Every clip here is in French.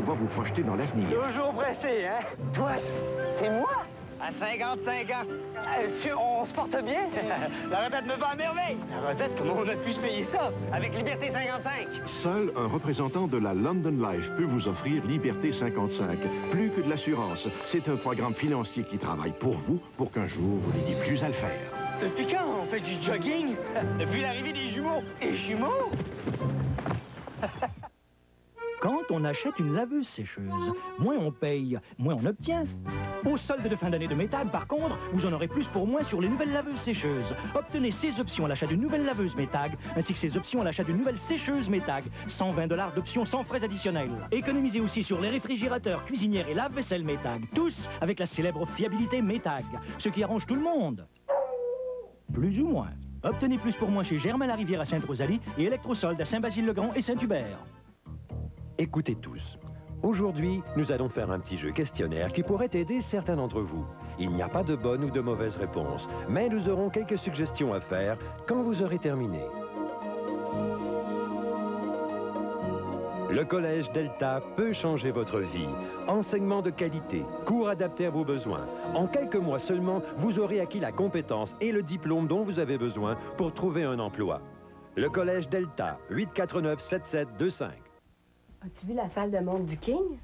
pouvoir vous projeter dans l'avenir. Toujours pressé, hein? Toi, c'est moi? À 55 ans. On se porte bien? La retraite me va à merveille. La retraite, comment on a pu se payer ça? Avec Liberté 55. Seul un représentant de la London Life peut vous offrir Liberté 55. Plus que de l'assurance, c'est un programme financier qui travaille pour vous pour qu'un jour, vous n'ayez plus à le faire. Depuis quand on fait du jogging? Depuis l'arrivée des jumeaux. Et jumeaux? Quand on achète une laveuse sécheuse, moins on paye, moins on obtient. Au solde de fin d'année de Métag, par contre, vous en aurez plus pour moins sur les nouvelles laveuses sécheuses. Obtenez ces options à l'achat d'une nouvelle laveuse Métag, ainsi que ces options à l'achat d'une nouvelle sécheuse Métag. 120 $ d'options sans frais additionnels. Économisez aussi sur les réfrigérateurs, cuisinières et lave-vaisselle Métag. Tous avec la célèbre fiabilité Métag. Ce qui arrange tout le monde. Plus ou moins. Obtenez plus pour moins chez Germain Larivière à Sainte-Rosalie et Electrosolde à Saint-Basile-le-Grand et Saint-Hubert. Écoutez tous. Aujourd'hui, nous allons faire un petit jeu questionnaire qui pourrait aider certains d'entre vous. Il n'y a pas de bonne ou de mauvaise réponse, mais nous aurons quelques suggestions à faire quand vous aurez terminé. Le Collège Delta peut changer votre vie. Enseignement de qualité, cours adaptés à vos besoins. En quelques mois seulement, vous aurez acquis la compétence et le diplôme dont vous avez besoin pour trouver un emploi. Le Collège Delta, 849-7725. As-tu vu la salle de monde du King?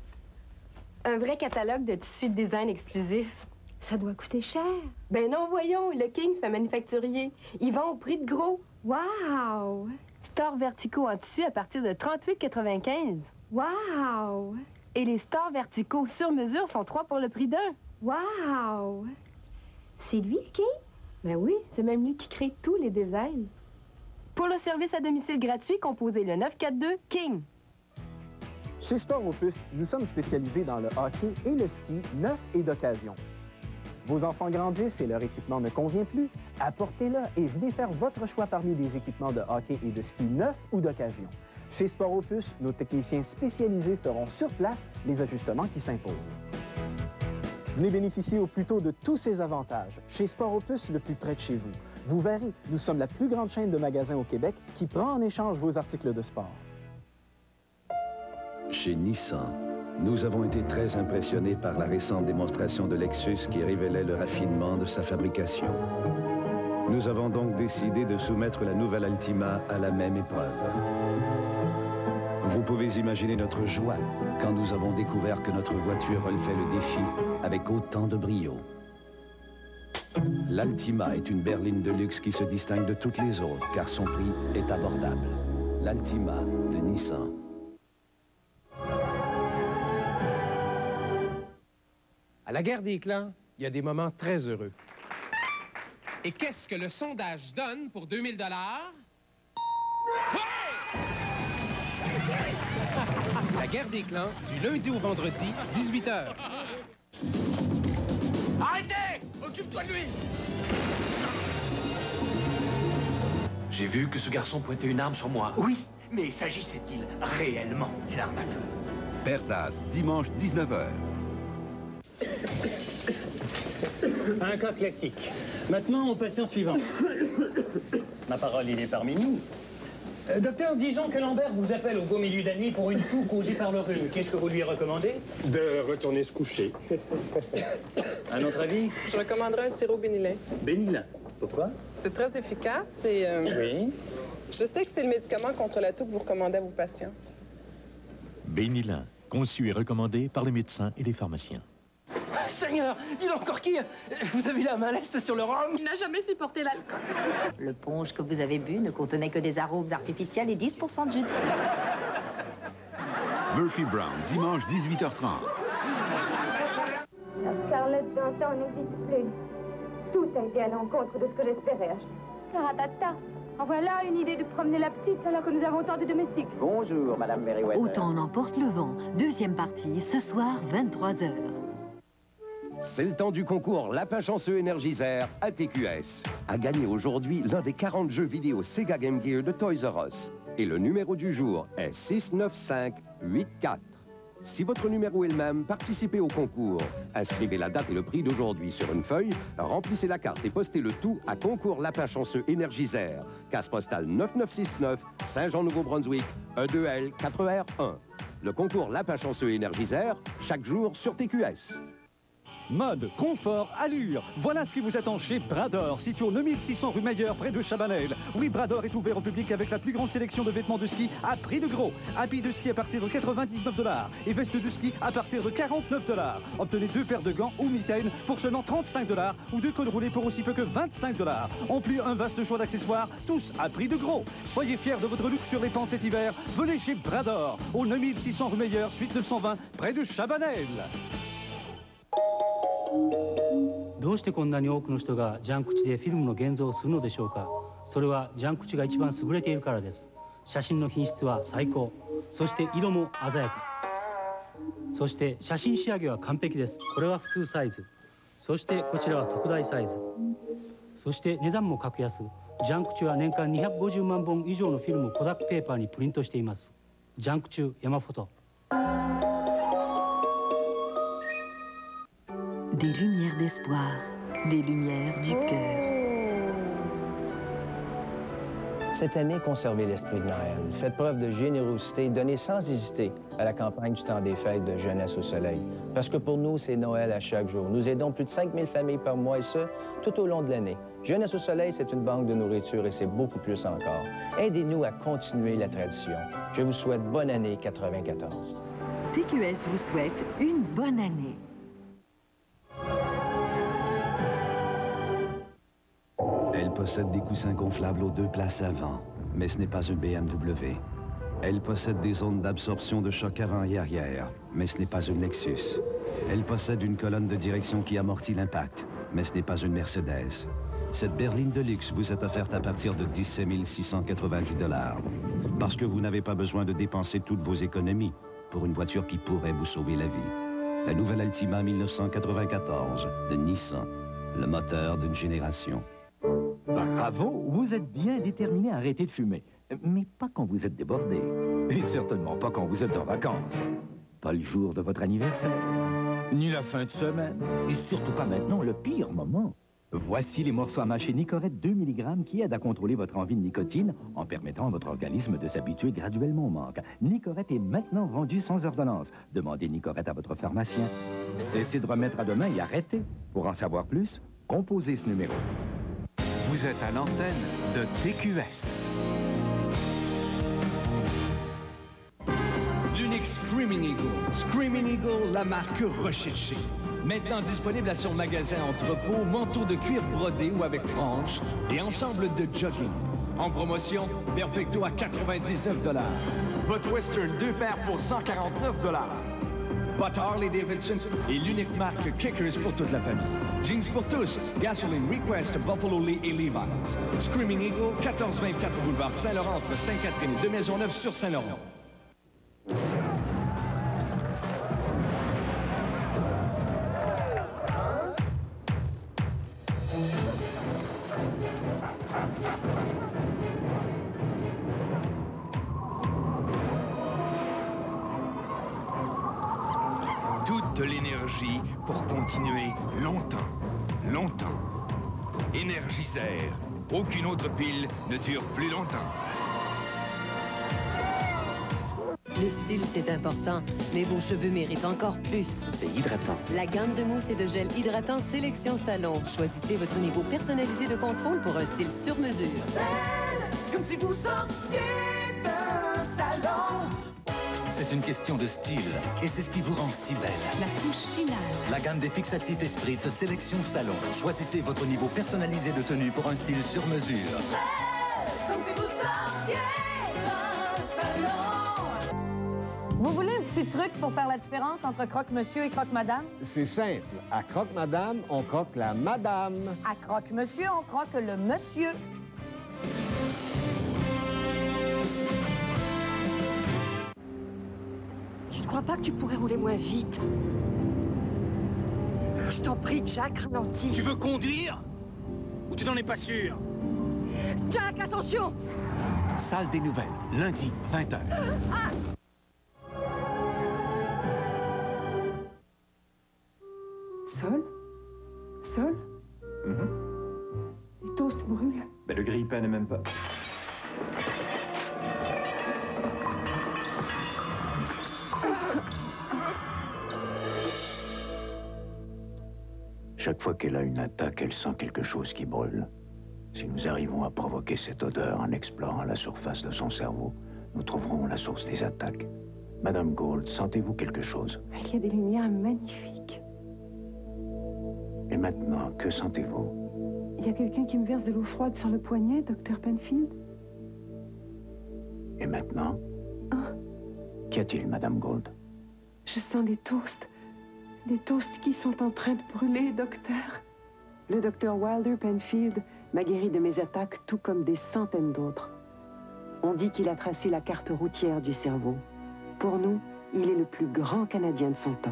Un vrai catalogue de tissus de design exclusif. Ça doit coûter cher. Ben non, voyons, le King, c'est un manufacturier. Ils vont au prix de gros. Wow! Stores verticaux en tissu à partir de 38,95. Wow! Et les stores verticaux sur mesure sont 3 pour le prix d'un. Wow! C'est lui, le King? Ben oui, c'est même lui qui crée tous les designs. Pour le service à domicile gratuit, composez le 942 King. Chez Sport Opus, nous sommes spécialisés dans le hockey et le ski neuf et d'occasion. Vos enfants grandissent et leur équipement ne convient plus? Apportez-le et venez faire votre choix parmi des équipements de hockey et de ski neufs ou d'occasion. Chez Sport Opus, nos techniciens spécialisés feront sur place les ajustements qui s'imposent. Venez bénéficier au plus tôt de tous ces avantages. Chez Sport Opus, le plus près de chez vous. Vous verrez, nous sommes la plus grande chaîne de magasins au Québec qui prend en échange vos articles de sport. Chez Nissan, nous avons été très impressionnés par la récente démonstration de Lexus qui révélait le raffinement de sa fabrication. Nous avons donc décidé de soumettre la nouvelle Altima à la même épreuve. Vous pouvez imaginer notre joie quand nous avons découvert que notre voiture relevait le défi avec autant de brio. L'Altima est une berline de luxe qui se distingue de toutes les autres car son prix est abordable. L'Altima de Nissan. À la guerre des clans, il y a des moments très heureux. Et qu'est-ce que le sondage donne pour 2000 $? La guerre des clans, du lundi au vendredi, 18h. Arrêtez! Occupe-toi de lui! J'ai vu que ce garçon pointait une arme sur moi. Oui, mais s'agissait-il réellement d'une arme à feu? Père d'As, dimanche 19h. Un cas classique. Maintenant, au patient suivant. Ma parole, il est parmi nous. Docteur, disons que Lambert vous appelle au beau milieu de la nuit pour une toux causée par le rhume. Qu'est-ce que vous lui recommandez? De retourner se coucher. À notre avis? Je recommanderais un sirop Bénilin. Bénilin. Pourquoi? C'est très efficace et... Oui. Je sais que c'est le médicament contre la toux que vous recommandez à vos patients. Bénilin, conçu et recommandé par les médecins et les pharmaciens. Seigneur, dis donc, Corky, vous avez la main leste sur le rhum? Il n'a jamais supporté l'alcool. Le punch que vous avez bu ne contenait que des arômes artificiels et 10% de jus de fruits. Murphy Brown, dimanche 18h30. La Scarlett d'antan n'existe plus. Tout a été à l'encontre de ce que j'espérais. Caratata. En voilà une idée de promener la petite alors que nous avons tant de domestiques. Bonjour, Madame Merriweather. Autant en emporte le vent. Deuxième partie, ce soir, 23h. C'est le temps du concours Lapin Chanceux Energizer à TQS. À gagner aujourd'hui l'un des 40 jeux vidéo Sega Game Gear de Toys R Us. Et le numéro du jour est 69584. Si votre numéro est le même, participez au concours. Inscrivez la date et le prix d'aujourd'hui sur une feuille, remplissez la carte et postez le tout à Concours Lapin Chanceux Energizer. Case postale 9969, Saint-Jean-Nouveau-Brunswick, E2L 4R1. Le concours Lapin chanceux énergiseur, chaque jour sur TQS. Mode, confort, allure. Voilà ce qui vous attend chez Brador, situé au 9600 rue Mailleur, près de Chabanel. Oui, Brador est ouvert au public avec la plus grande sélection de vêtements de ski à prix de gros. Habits de ski à partir de 99 $ et vestes de ski à partir de 49 $. Obtenez 2 paires de gants ou mitaines pour seulement 35 $ ou 2 cols roulés pour aussi peu que 25 $. En plus, un vaste choix d'accessoires, tous à prix de gros. Soyez fiers de votre look sur les pentes cet hiver. Venez chez Brador, au 9600 rue Mailleur, suite 920, près de Chabanel. どうしてこんなに多くの人がジャンクチでフィルムの現像をするのでしょうか。それはジャンクチが一番優れているからです。写真の品質は最高、そして色も鮮やか、そして写真仕上げは完璧です。これは普通サイズ、そしてこちらは特大サイズ、そして値段も格安。ジャンクチは年間250万本以上のフィルムをコダックペーパーにプリントしています。ジャンクチヤマフォト。 Des lumières d'espoir, des lumières du cœur. Cette année, conservez l'esprit de Noël. Faites preuve de générosité, donnez sans hésiter à la campagne du temps des fêtes de Jeunesse au Soleil. Parce que pour nous, c'est Noël à chaque jour. Nous aidons plus de 5000 familles par mois et ce, tout au long de l'année. Jeunesse au Soleil, c'est une banque de nourriture et c'est beaucoup plus encore. Aidez-nous à continuer la tradition. Je vous souhaite bonne année 94. TQS vous souhaite une bonne année. Elle possède des coussins gonflables aux 2 places avant, mais ce n'est pas une BMW. Elle possède des zones d'absorption de choc avant et arrière, mais ce n'est pas une Lexus. Elle possède une colonne de direction qui amortit l'impact, mais ce n'est pas une Mercedes. Cette berline de luxe vous est offerte à partir de 17 690 $. Parce que vous n'avez pas besoin de dépenser toutes vos économies pour une voiture qui pourrait vous sauver la vie. La nouvelle Altima 1994 de Nissan, le moteur d'une génération. Bravo, vous êtes bien déterminé à arrêter de fumer. Mais pas quand vous êtes débordé. Et certainement pas quand vous êtes en vacances. Pas le jour de votre anniversaire, ni la fin de semaine, et surtout pas maintenant, le pire moment. Voici les morceaux à mâcher Nicorette 2 mg qui aident à contrôler votre envie de nicotine en permettant à votre organisme de s'habituer graduellement au manque. Nicorette est maintenant vendu sans ordonnance. Demandez Nicorette à votre pharmacien. Cessez de remettre à demain et arrêtez. Pour en savoir plus, composez ce numéro. Vous êtes à l'antenne de TQS. L'unique Screaming Eagle. Screaming Eagle, la marque recherchée. Maintenant disponible à son magasin entrepôt, manteau de cuir brodé ou avec franges et ensemble de jogging. En promotion, Perfecto à 99 $. Votre Western 2 paires pour 149 $. But Harley-Davidson est l'unique marque Kickers pour toute la famille. Jeans pour tous, Gasoline, Request, Buffalo Lee et Levi's. Screaming Eagle, 1424 boulevard Saint-Laurent entre Sainte-Catherine et de Maisonneuve sur Saint-Laurent. Toute l'énergie pour continuer longtemps, longtemps. Énergiseur. Aucune autre pile ne dure plus longtemps. Le style, c'est important, mais vos cheveux méritent encore plus. C'est hydratant. La gamme de mousse et de gel hydratant Sélection Salon. Choisissez votre niveau personnalisé de contrôle pour un style sur mesure. Comme si vous sortiez d'un salon. C'est une question de style, et c'est ce qui vous rend si belle. La touche finale. La gamme des fixatifs Espritz Sélection Salon. Choisissez votre niveau personnalisé de tenue pour un style sur mesure. Comme si vous sortiez d'un salon. Vous voulez un petit truc pour faire la différence entre croque-monsieur et croque-madame? C'est simple. À croque-madame, on croque la madame. À croque-monsieur, on croque le monsieur. Je ne crois pas que tu pourrais rouler moins vite. Je t'en prie, Jack, ralentis. Tu veux conduire? Ou tu n'en es pas sûr? Jack, attention! Salle des nouvelles, lundi, 20h. Ah! Sol? Sol? Les toasts brûlent. Ben, le grille-pain n'est même pas. fois qu'elle a une attaque, elle sent quelque chose qui brûle. Si nous arrivons à provoquer cette odeur en explorant la surface de son cerveau, nous trouverons la source des attaques. Madame Gould, sentez-vous quelque chose? Il y a des lumières magnifiques. Et maintenant, que sentez-vous? Il y a quelqu'un qui me verse de l'eau froide sur le poignet, Dr. Penfield. Et maintenant? Qu'y a-t-il, Madame Gould? Je sens des toasts. Des toasts qui sont en train de brûler, docteur. Le docteur Wilder Penfield m'a guéri de mes attaques, tout comme des centaines d'autres. On dit qu'il a tracé la carte routière du cerveau. Pour nous, il est le plus grand Canadien de son temps.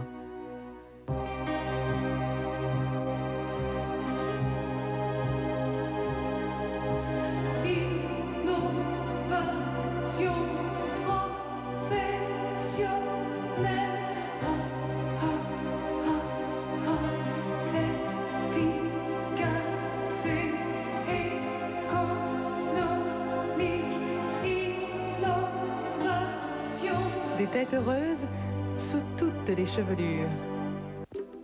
Des têtes heureuses sous toutes les chevelures.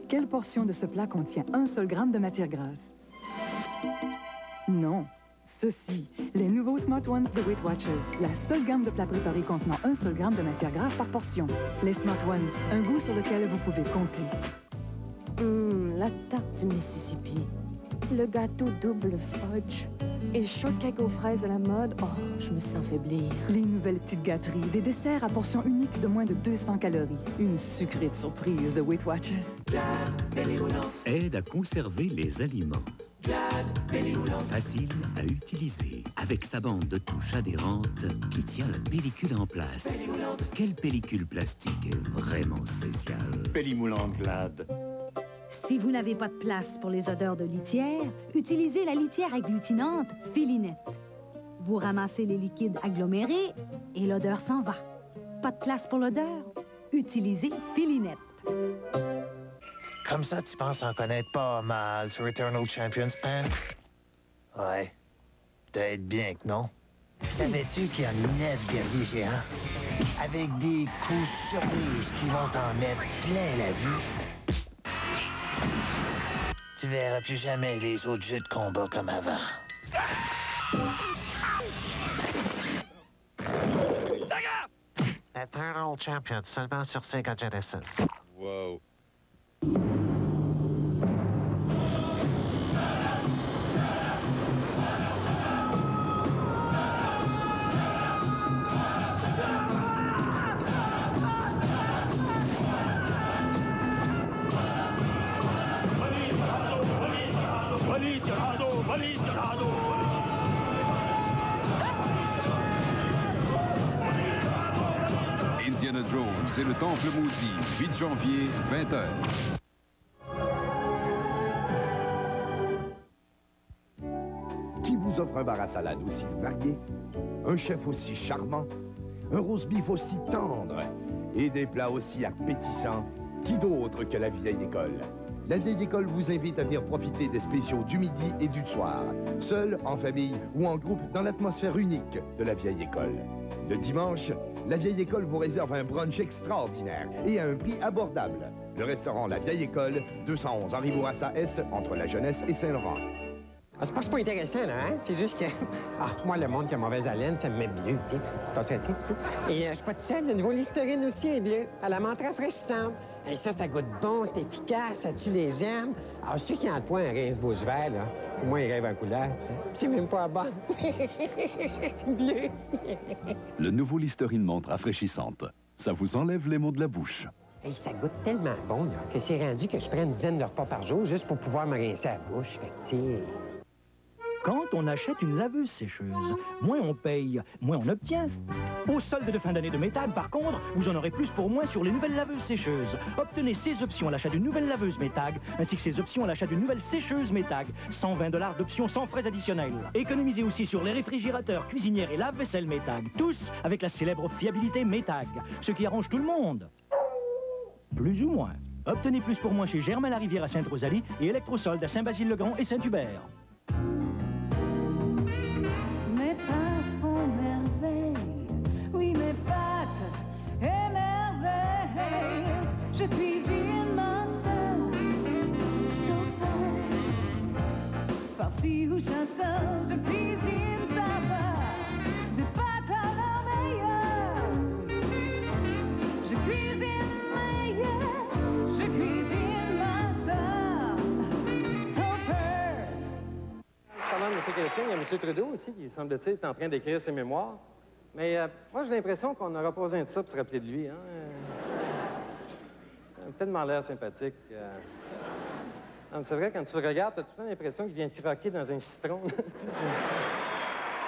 Quelle portion de ce plat contient 1 seul gramme de matière grasse? Non. Ceci, les nouveaux Smart Ones de Weight Watchers. La seule gamme de plats préparés contenant 1 seul gramme de matière grasse par portion. Les Smart Ones, un goût sur lequel vous pouvez compter. La tarte du Mississippi. Le gâteau double fudge. Et le shortcake aux fraises à la mode. Oh, je me sens faiblir. Les nouvelles petites gâteries, des desserts à portion unique de moins de 200 calories. Une sucrée de surprise de Weight Watchers. Aide à conserver les aliments. Facile à utiliser, avec sa bande de touche adhérente qui tient la pellicule en place. Quelle pellicule plastique est vraiment spéciale? Pellimoulant Glad. Si vous n'avez pas de place pour les odeurs de litière, utilisez la litière agglutinante Filinette. Vous ramassez les liquides agglomérés et l'odeur s'en va. Pas de place pour l'odeur? Utilisez Filinette. Comme ça, tu penses en connaître pas mal sur Eternal Champions, hein? Ouais. Peut-être bien que non. Savais-tu qu'il y a 9 guerriers géants? Avec des coups surprises qui vont t'en mettre plein la vue. Tu verras plus jamais les autres jeux de combat comme avant. Eternal Champions, seulement sur Sega Genesis. Wow. Indiana Jones et le Temple maudit, 8 janvier, 20h. Qui vous offre un bar à salade aussi varié, un chef aussi charmant, un roast beef aussi tendre et des plats aussi appétissants? Qui d'autre que la vieille école? La vieille école vous invite à venir profiter des spéciaux du midi et du soir, seul, en famille ou en groupe dans l'atmosphère unique de la vieille école. Le dimanche, la vieille école vous réserve un brunch extraordinaire et à un prix abordable. Le restaurant La Vieille École, 211 Henri Bourassa Est, entre la Jeunesse et Saint-Laurent. Ah, c'est pas intéressant, là, hein? C'est juste que... Ah, moi, le monde qui a mauvaise haleine, ça me met bleu, tu sais. C'est pas ça, un petit peu. Et je suis pas tout seul, le nouveau Listerine aussi est bleu. À la menthe rafraîchissante. Et ça goûte bon, c'est efficace, ça tue les germes. Alors, ceux qui ont le point un rince-bouche vert, là, au moins, ils rêvent en couleur. C'est même pas bon. Bleu. Le nouveau Listerine menthe rafraîchissante. Ça vous enlève les maux de la bouche. Et ça goûte tellement bon, là, que c'est rendu que je prends une dizaine de repas par jour juste pour pouvoir me rincer la bouche. Fait que, tu sais... Quand on achète une laveuse sécheuse, moins on paye, moins on obtient. Au solde de fin d'année de Métag, par contre, vous en aurez plus pour moins sur les nouvelles laveuses sécheuses. Obtenez ces options à l'achat d'une nouvelle laveuse Métag, ainsi que ces options à l'achat d'une nouvelle sécheuse Métag. 120 $ d'options sans frais additionnels. Économisez aussi sur les réfrigérateurs, cuisinières et lave-vaisselle Métag. Tous avec la célèbre fiabilité Métag. Ce qui arrange tout le monde. Plus ou moins. Obtenez plus pour moins chez Germain Larivière à Sainte-Rosalie et Electrosolde à Saint-Basile-le-Grand et Saint-Hubert. Mes pâtes font merveille, oui mes pâtes émerveillent. Je cuisine ma sœur, King, il y a M. Trudeau aussi, qui semble-t-il est en train d'écrire ses mémoires. Mais moi, j'ai l'impression qu'on n'aura pas besoin de ça pour se rappeler de lui. Hein? Il a tellement l'air sympathique. C'est vrai, quand tu le regardes, t'as tout le temps l'impression qu'il vient croquer dans un citron.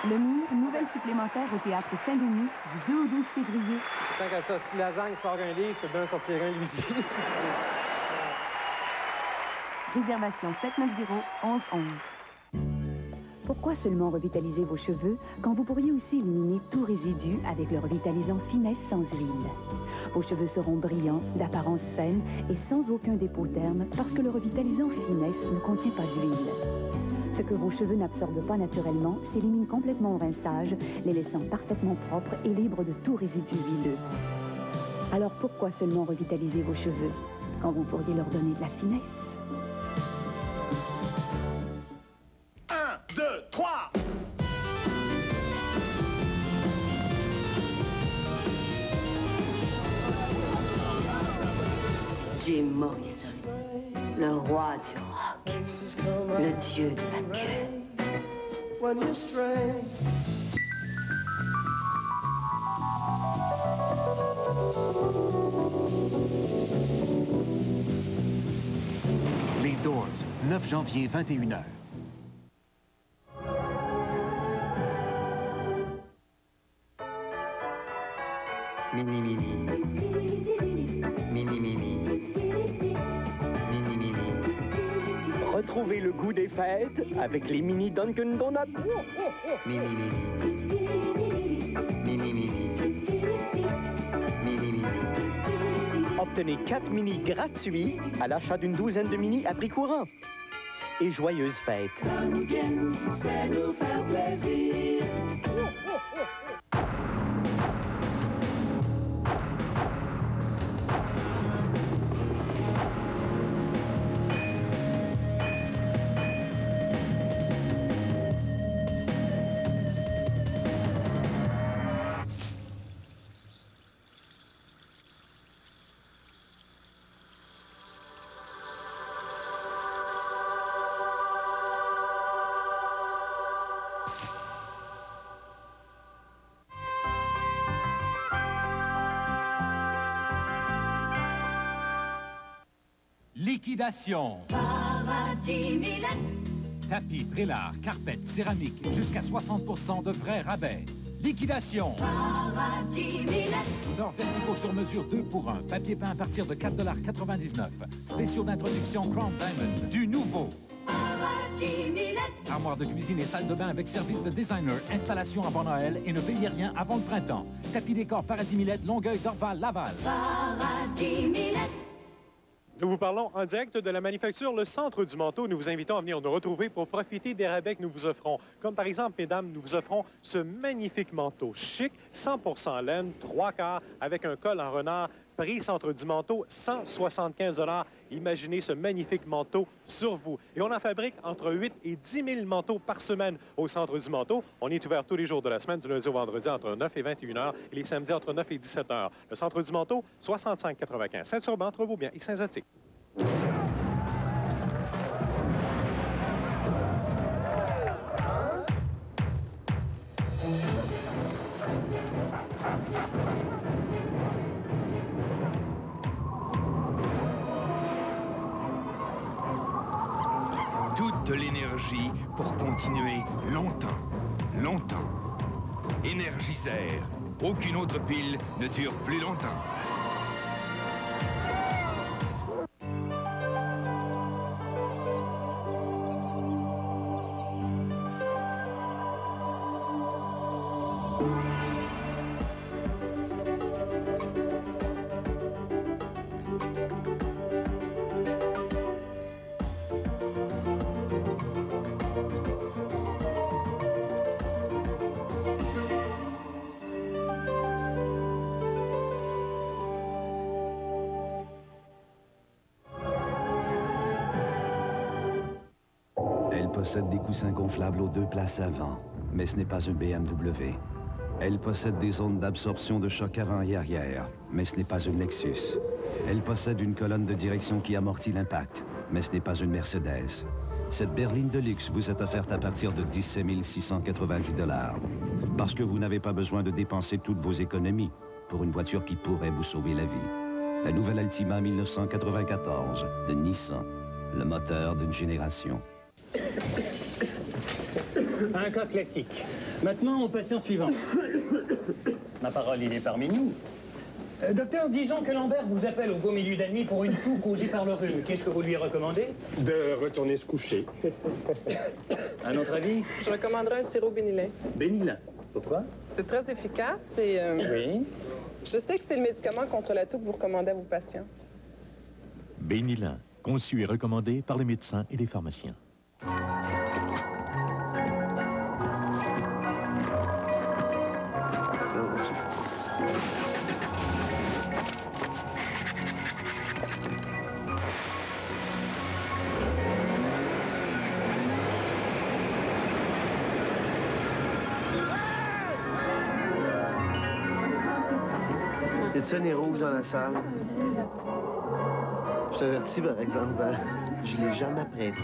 Le Mire, nouvelle supplémentaire au Théâtre Saint-Denis, du 2 au 12 février. Tant qu'à ça, si Lasagne sort un livre, peut bien sortir un lui aussi. Réservation 790-1111. Pourquoi seulement revitaliser vos cheveux quand vous pourriez aussi éliminer tout résidu avec le revitalisant Finesse sans huile? Vos cheveux seront brillants, d'apparence saine et sans aucun dépôt terme parce que le revitalisant Finesse ne contient pas d'huile. Ce que vos cheveux n'absorbent pas naturellement s'élimine complètement au rinçage, les laissant parfaitement propres et libres de tout résidu huileux. Alors pourquoi seulement revitaliser vos cheveux quand vous pourriez leur donner de la finesse? 1, 2, 3! Jim Morrison, le roi du rock, le dieu de la queue. Les Doors, 9 janvier, 21h. Mini Mini. Mini Mini. Mini Mini. Retrouvez le goût des fêtes avec les mini Dunkin' Donuts. Mini Mini. Mini Mini. Mini Mini. Obtenez 4 mini gratuits à l'achat d'une douzaine de mini à prix courant. Et joyeuses fêtes. Dunkin', c'est nous faire plaisir. Liquidation. Paradis Millette. Tapis, prélard, carpette, céramique, jusqu'à 60% de vrais rabais. Liquidation. Paradis Millette. Odeurs verticaux sur mesure 2 pour 1. Papier peint à partir de 4,99 $. Spéciaux d'introduction Crown Diamond. Du nouveau. Paradis Millette. Armoire de cuisine et salle de bain avec service de designer. Installation avant Noël et ne payez rien avant le printemps. Tapis décor Paradis Millette, Longueuil, Dorval, Laval. Paradis Millette. Nous vous parlons en direct de la manufacture Le Centre du Manteau. Nous vous invitons à venir nous retrouver pour profiter des rabais que nous vous offrons. Comme par exemple, mesdames, nous vous offrons ce magnifique manteau chic, 100% laine, 3/4, avec un col en renard. Prix Centre du Manteau, 175 $. Imaginez ce magnifique manteau sur vous. Et on en fabrique entre 8 et 10 000 manteaux par semaine au Centre du Manteau. On est ouvert tous les jours de la semaine, du lundi au vendredi, entre 9 et 21 h et les samedis entre 9 et 17 h. Le Centre du Manteau, 6595 Saint-Urbain, entre Beaubien et Saint-Zotique. Toute l'énergie pour continuer longtemps, longtemps. Énergiseur. Aucune autre pile ne dure plus longtemps. Elle possède des coussins gonflables aux 2 places avant, mais ce n'est pas un BMW. Elle possède des zones d'absorption de choc avant et arrière, mais ce n'est pas une Lexus. Elle possède une colonne de direction qui amortit l'impact, Mais ce n'est pas une Mercedes. Cette berline de luxe vous est offerte à partir de 17 690 $. Parce que vous n'avez pas besoin de dépenser toutes vos économies pour une voiture qui pourrait vous sauver la vie. La nouvelle Altima 1994 de Nissan. Le moteur d'une génération. Un cas classique. Maintenant, au patient suivant. Ma parole, il est parmi nous. Docteur, disons que Lambert vous appelle au beau milieu de la nuit pour une toux causée par le rhume. Qu'est-ce que vous lui recommandez? De retourner se coucher. À notre avis? Je recommanderais un sirop Bénilin. Bénilin. Pourquoi? C'est très efficace et... Oui. Je sais que c'est le médicament contre la toux que vous recommandez à vos patients. Bénilin, conçu et recommandé par les médecins et les pharmaciens. Y a-t-il un nez rouge dans la salle? Je t'avertis, par exemple, hein, je l'ai jamais prêté.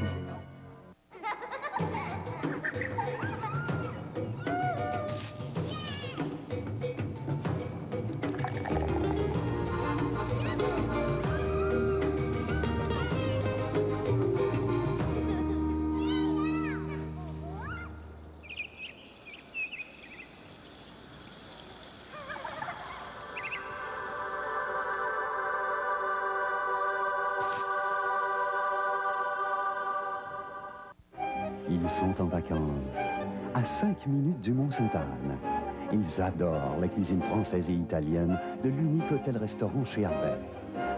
Ils sont en vacances, à 5 minutes du Mont-Sainte-Anne. Ils adorent la cuisine française et italienne de l'unique hôtel-restaurant chez Albert.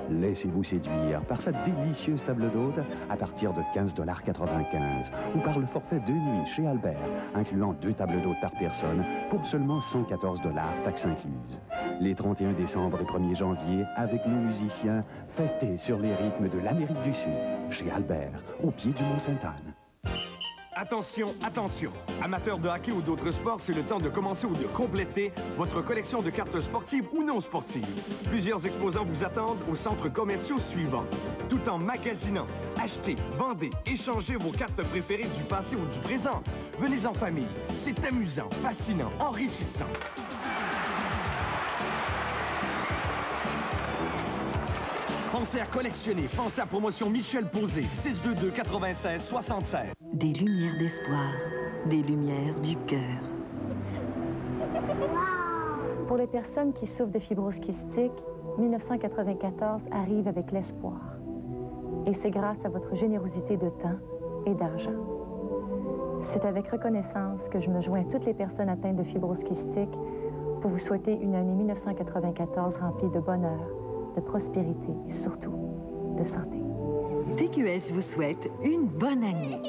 Laissez-vous séduire par sa délicieuse table d'hôte à partir de 15,95 $ ou par le forfait 2 nuits chez Albert, incluant 2 tables d'hôte par personne pour seulement 114 $, taxes incluses. Les 31 décembre et 1er janvier, avec nos musiciens, fêtez sur les rythmes de l'Amérique du Sud, chez Albert, au pied du Mont-Sainte-Anne. Attention, attention! Amateurs de hockey ou d'autres sports, c'est le temps de commencer ou de compléter votre collection de cartes sportives ou non sportives. Plusieurs exposants vous attendent aux centres commerciaux suivants. Tout en magasinant, achetez, vendez, échangez vos cartes préférées du passé ou du présent. Venez en famille. C'est amusant, fascinant, enrichissant. Pensez à collectionner. Pensez à promotion Michel Posé, 622 96 76. Des lumières d'espoir, des lumières du cœur. Pour les personnes qui souffrent de fibrose kystique, 1994 arrive avec l'espoir. Et c'est grâce à votre générosité de temps et d'argent. C'est avec reconnaissance que je me joins à toutes les personnes atteintes de fibrose kystique pour vous souhaiter une année 1994 remplie de bonheur, de prospérité et surtout de santé. TQS vous souhaite une bonne année.